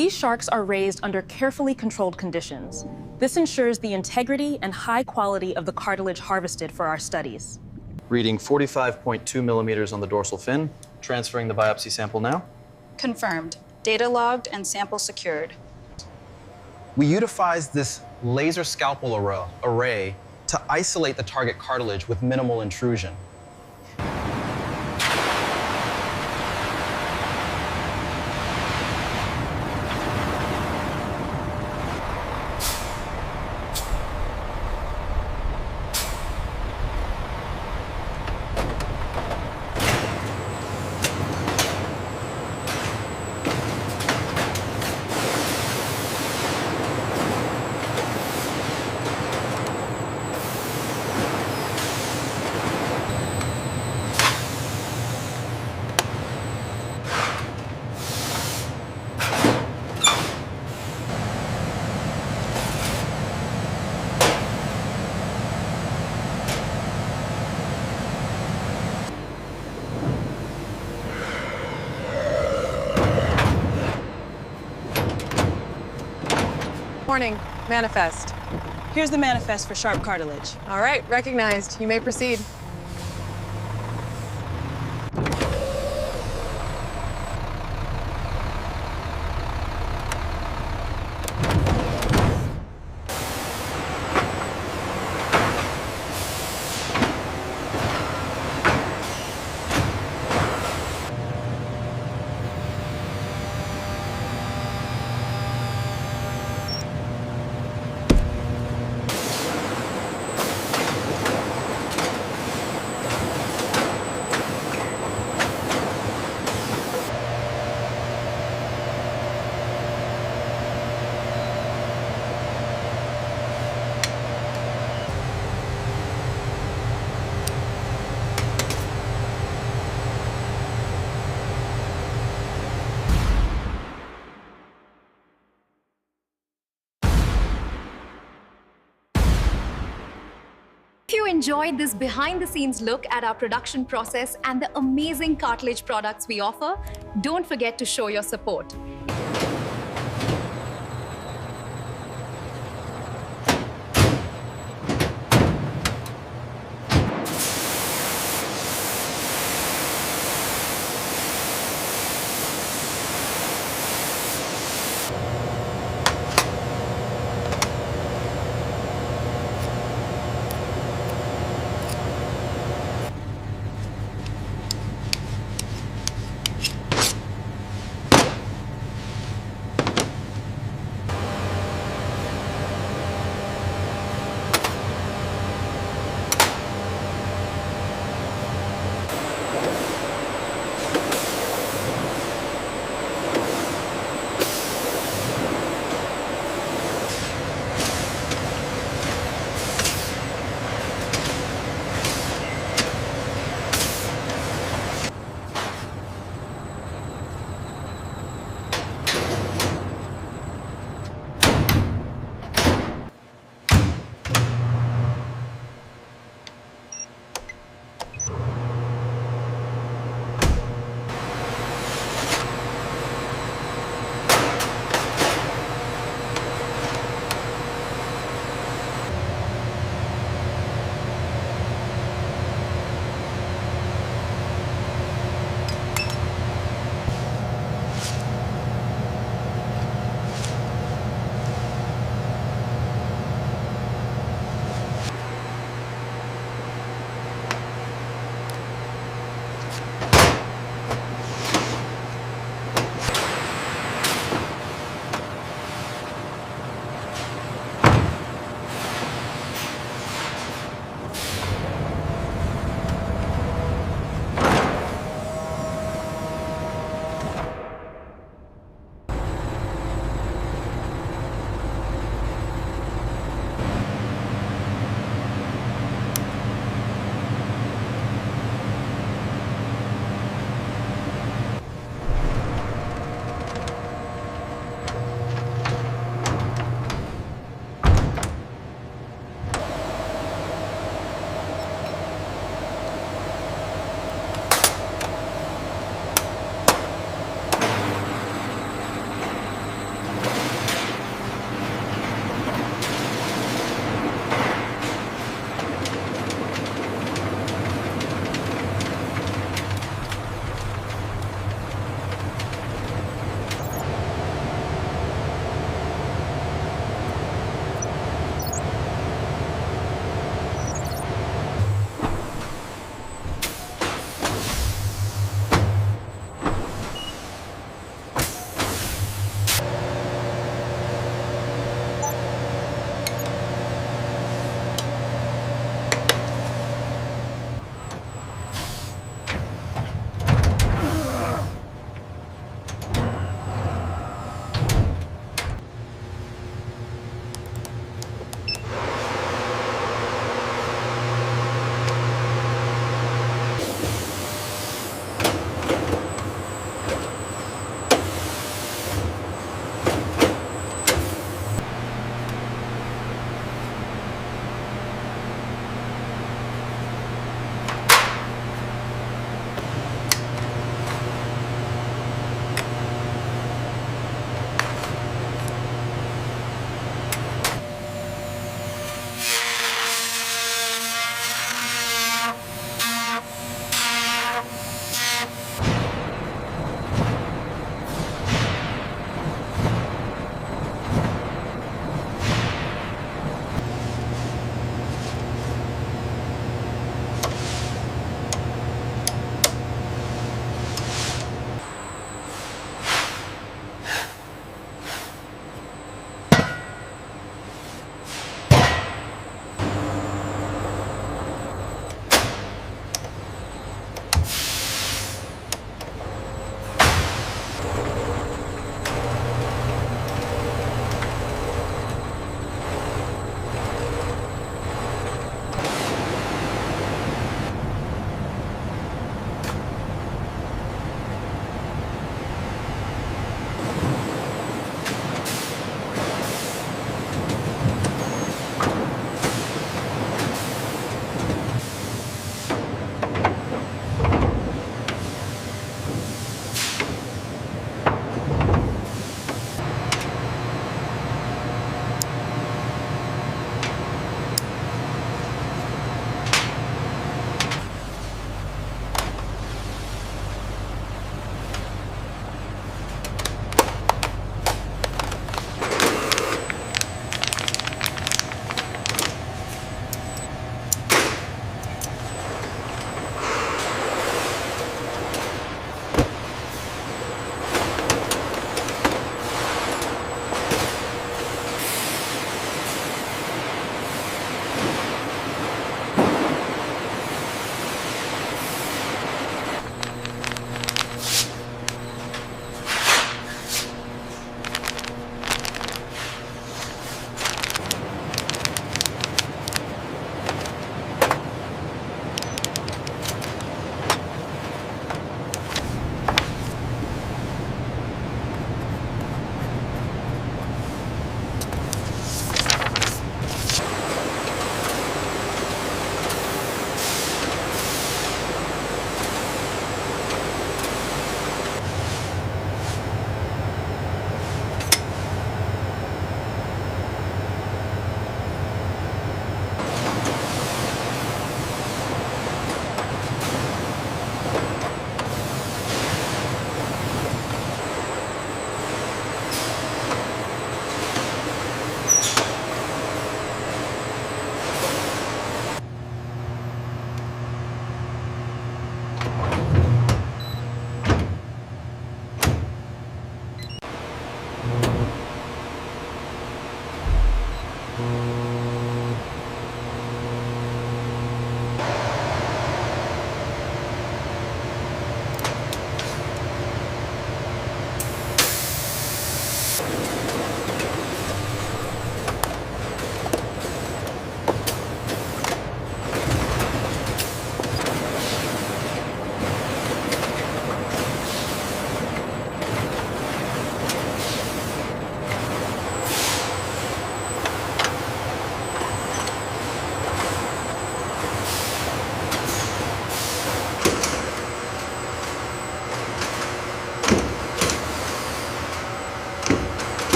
These sharks are raised under carefully controlled conditions. This ensures the integrity and high quality of the cartilage harvested for our studies. Reading 45.2 millimeters on the dorsal fin. Transferring the biopsy sample now. Confirmed. Data logged and sample secured. We utilized this laser scalpel array to isolate the target cartilage with minimal intrusion. Morning. Manifest. Here's the manifest for sharp cartilage. All right, recognized. You may proceed. If you enjoyed this behind-the-scenes look at our production process and the amazing cartilage products we offer, don't forget to show your support.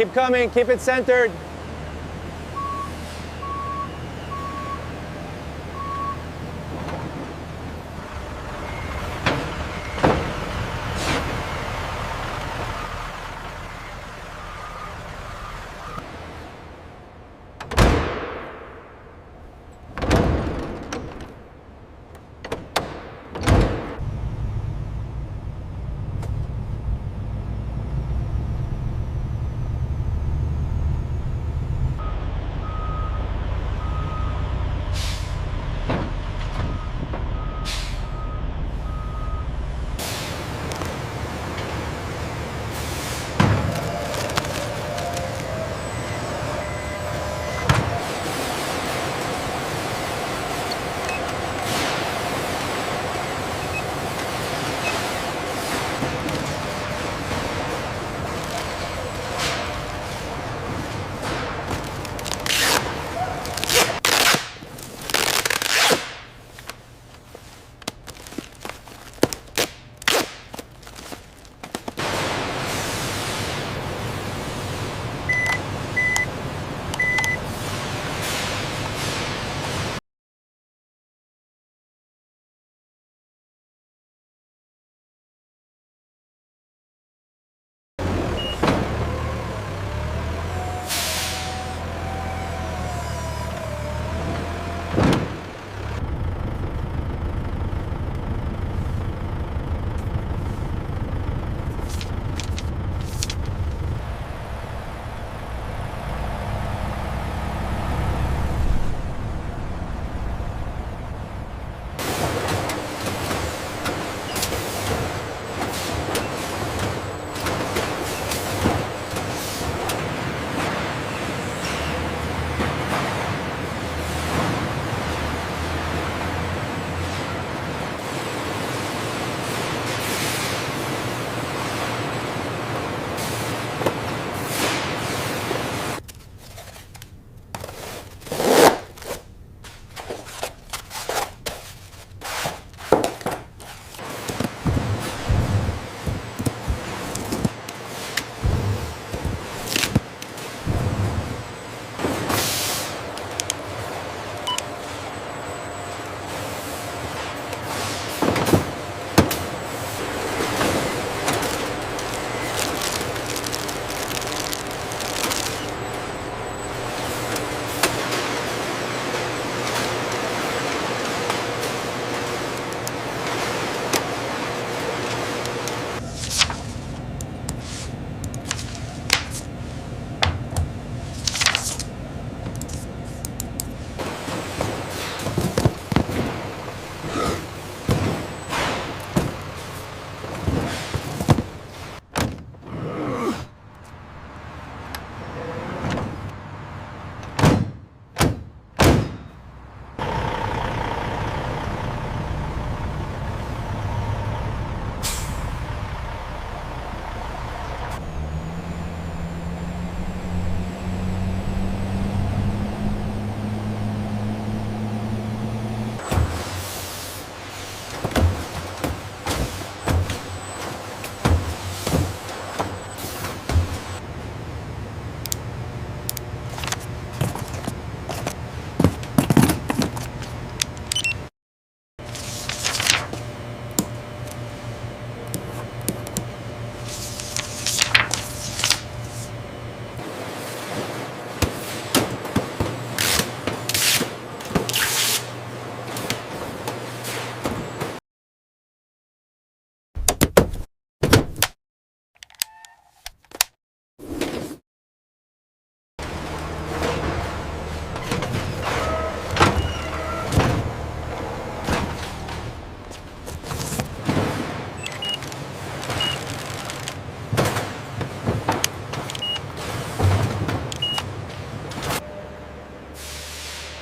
Keep coming, keep it centered.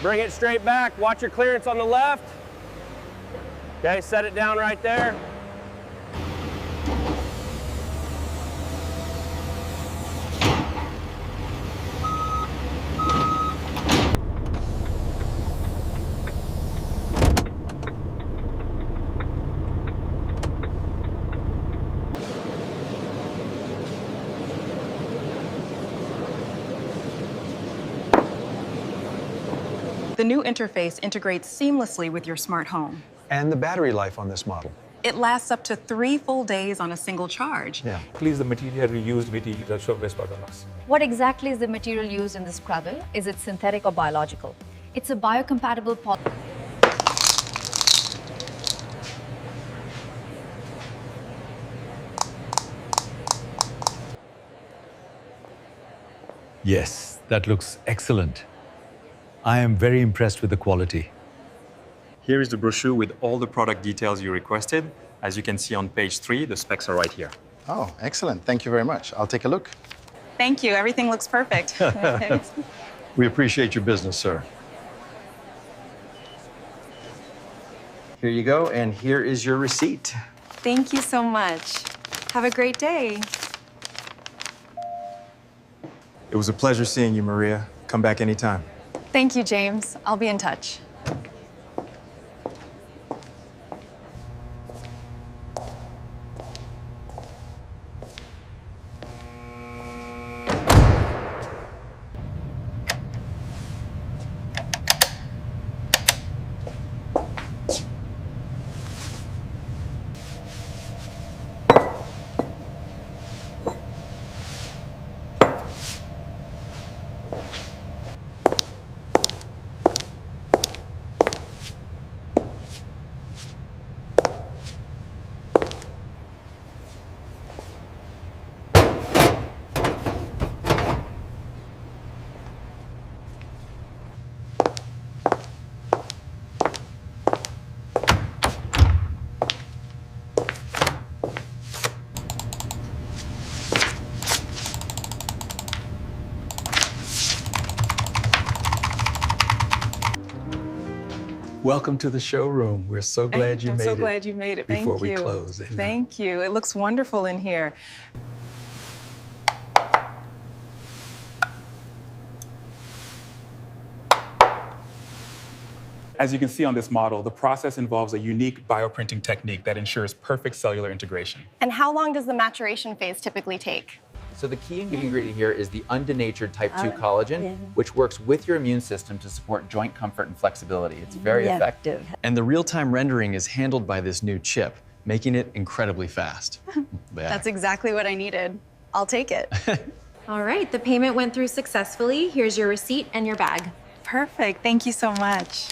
Bring it straight back. Watch your clearance on the left. Okay, set it down right there. The new interface integrates seamlessly with your smart home. And the battery life on this model. It lasts up to 3 full days on a single charge. Yeah. Please, the material used with the service pagalas. What exactly is the material used in the scrubber? Is it synthetic or biological? It's a biocompatible polymer. Yes, that looks excellent. I am very impressed with the quality. Here is the brochure with all the product details you requested. As you can see on page 3, the specs are right here. Oh, excellent. Thank you very much. I'll take a look. Thank you. Everything looks perfect. We appreciate your business, sir. Here you go, and here is your receipt. Thank you so much. Have a great day. It was a pleasure seeing you, Maria. Come back anytime. Thank you, James. I'll be in touch. Welcome to the showroom. We're so glad you I'm made so it. glad you made it. Thank before we you. close. Thank you. It looks wonderful in here. As you can see on this model, the process involves a unique bioprinting technique that ensures perfect cellular integration. And how long does the maturation phase typically take? So the key ingredient here is the undenatured type 2 collagen, which works with your immune system to support joint comfort and flexibility. It's very effective. And the real-time rendering is handled by this new chip, making it incredibly fast. Yeah. That's exactly what I needed. I'll take it. All right, the payment went through successfully. Here's your receipt and your bag. Perfect. Thank you so much.